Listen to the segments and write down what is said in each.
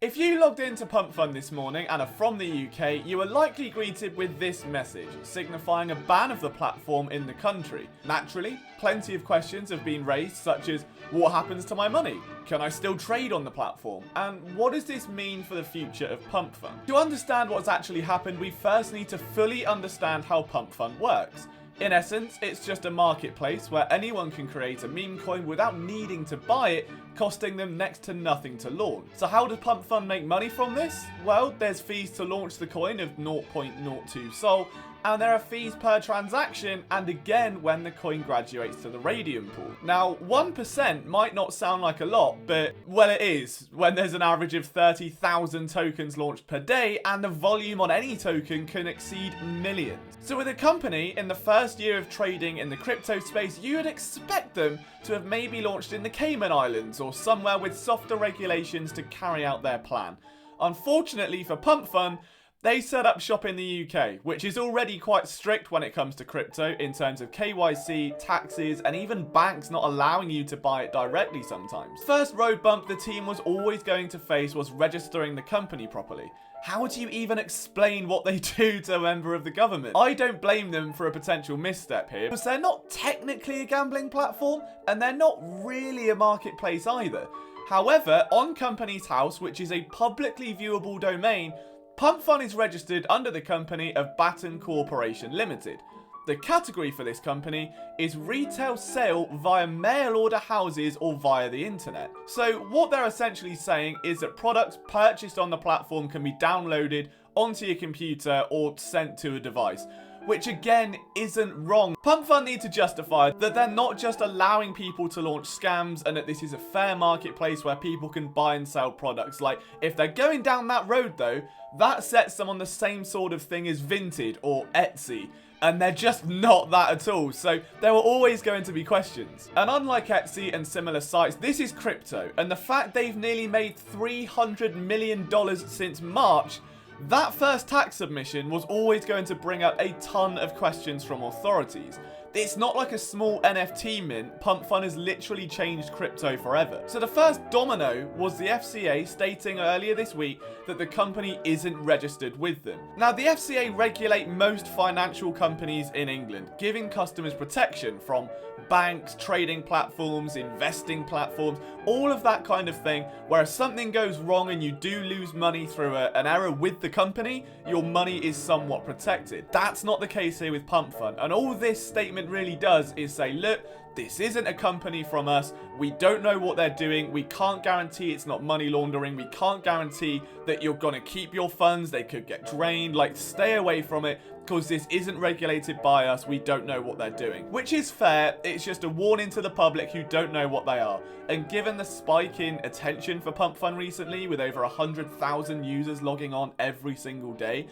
If you logged into PumpFun this morning and are from the UK, you were likely greeted with this message, signifying a ban of the platform in the country. Naturally, plenty of questions have been raised, such as, what happens to my money? Can I still trade on the platform? And what does this mean for the future of PumpFun? To understand what's actually happened, we first need to fully understand how PumpFun works. In essence, it's just a marketplace where anyone can create a meme coin without needing to buy it, costing them next to nothing to launch. So how does PumpFun make money from this? Well, there's fees to launch the coin of 0.02 Sol, and there are fees per transaction, and again when the coin graduates to the radium pool. Now, 1% might not sound like a lot, but, well, it is, when there's an average of 30,000 tokens launched per day, and the volume on any token can exceed millions. So with a company in the first year of trading in the crypto space, you would expect them to have maybe launched in the Cayman Islands, or somewhere with softer regulations to carry out their plan. Unfortunately for PumpFun, they set up shop in the UK, which is already quite strict when it comes to crypto in terms of KYC, taxes, and even banks not allowing you to buy it directly sometimes. First road bump the team was always going to face was registering the company properly. How do you even explain what they do to a member of the government? I don't blame them for a potential misstep here, because they're not technically a gambling platform, and they're not really a marketplace either. However, on Companies House, which is a publicly viewable domain, PumpFun is registered under the company of Baton Corporation Limited. The category for this company is retail sale via mail order houses or via the internet. So what they're essentially saying is that products purchased on the platform can be downloaded onto your computer or sent to a device, which again isn't wrong. PumpFun need to justify that they're not just allowing people to launch scams and that this is a fair marketplace where people can buy and sell products. Like, if they're going down that road though, that sets them on the same sort of thing as Vinted or Etsy, and they're just not that at all, so there were always going to be questions. And unlike Etsy and similar sites, this is crypto, and the fact they've nearly made $300 million since March, that first tax submission was always going to bring up a ton of questions from authorities. It's not like a small NFT mint. PumpFun has literally changed crypto forever. So the first domino was the FCA stating earlier this week that the company isn't registered with them. Now, the FCA regulate most financial companies in England, giving customers protection from banks, trading platforms, investing platforms, all of that kind of thing, where if something goes wrong and you do lose money through an error with the company, your money is somewhat protected. That's not the case here with PumpFun, and all this statement really does is say, look, this isn't a company from us, we don't know what they're doing, we can't guarantee it's not money laundering, we can't guarantee that you're gonna keep your funds, they could get drained, like, stay away from it, because this isn't regulated by us, we don't know what they're doing. Which is fair, it's just a warning to the public who don't know what they are. And given the spike in attention for PumpFun recently, with over 100,000 users logging on every single day,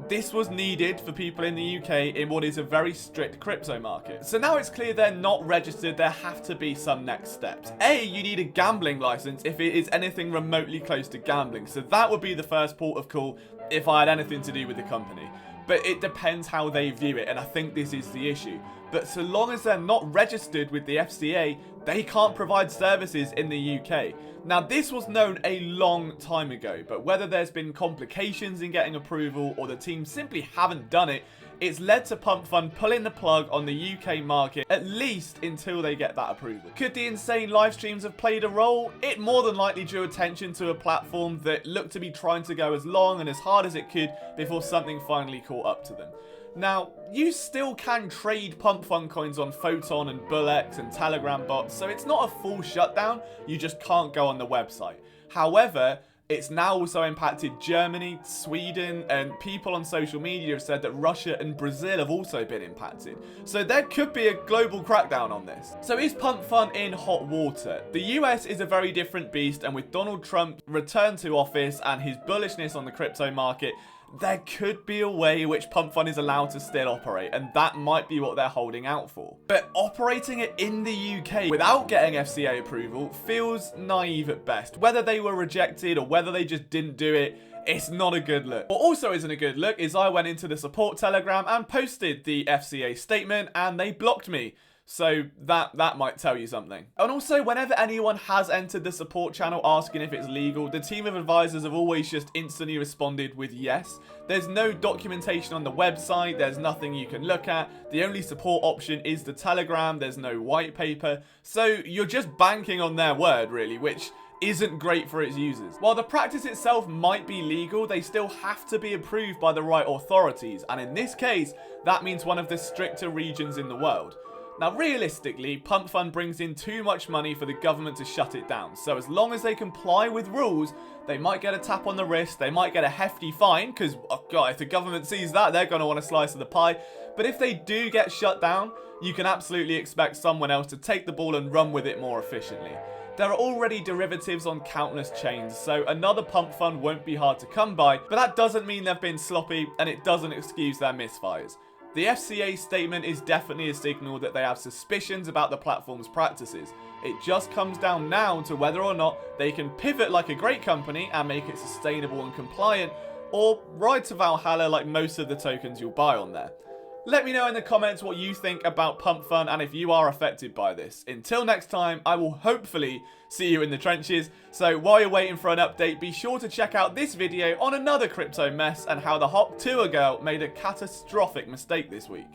this was needed for people in the UK in what is a very strict crypto market. So now it's clear they're not registered, there have to be some next steps. A, you need a gambling license if it is anything remotely close to gambling. So that would be the first port of call if I had anything to do with the company. But it depends how they view it, and I think this is the issue. But so long as they're not registered with the FCA, they can't provide services in the UK. Now, this was known a long time ago, but whether there's been complications in getting approval or the team simply haven't done it, it's led to PumpFun pulling the plug on the UK market, at least until they get that approval. Could the insane live streams have played a role? It more than likely drew attention to a platform that looked to be trying to go as long and as hard as it could before something finally caught up to them. Now, you still can trade PumpFun coins on PHOTON and BullX and Telegram bots, so it's not a full shutdown, you just can't go on the website. However, it's now also impacted Germany, Sweden, and people on social media have said that Russia and Brazil have also been impacted. So there could be a global crackdown on this. So is PumpFun in hot water? The US is a very different beast, and with Donald Trump return to office and his bullishness on the crypto market, there could be a way in which PumpFun is allowed to still operate, and that might be what they're holding out for. But operating it in the UK without getting FCA approval feels naive at best. Whether they were rejected or whether they just didn't do it, it's not a good look. What also isn't a good look is I went into the support Telegram and posted the FCA statement and they blocked me. So that might tell you something. And also, whenever anyone has entered the support channel asking if it's legal, the team of advisors have always just instantly responded with yes. There's no documentation on the website, there's nothing you can look at, the only support option is the Telegram, there's no white paper, so you're just banking on their word really, which isn't great for its users. While the practice itself might be legal, they still have to be approved by the right authorities, and in this case, that means one of the stricter regions in the world. Now realistically, PumpFun brings in too much money for the government to shut it down, so as long as they comply with rules, they might get a tap on the wrist, they might get a hefty fine, because, oh god, if the government sees that, they're going to want a slice of the pie. But if they do get shut down, you can absolutely expect someone else to take the ball and run with it more efficiently. There are already derivatives on countless chains, so another PumpFun won't be hard to come by, but that doesn't mean they've been sloppy, and it doesn't excuse their misfires. The FCA statement is definitely a signal that they have suspicions about the platform's practices. It just comes down now to whether or not they can pivot like a great company and make it sustainable and compliant, or ride to Valhalla like most of the tokens you'll buy on there. Let me know in the comments what you think about PumpFun and if you are affected by this. Until next time, I will hopefully see you in the trenches. So while you're waiting for an update, be sure to check out this video on another crypto mess and how the Hop Tour girl made a catastrophic mistake this week.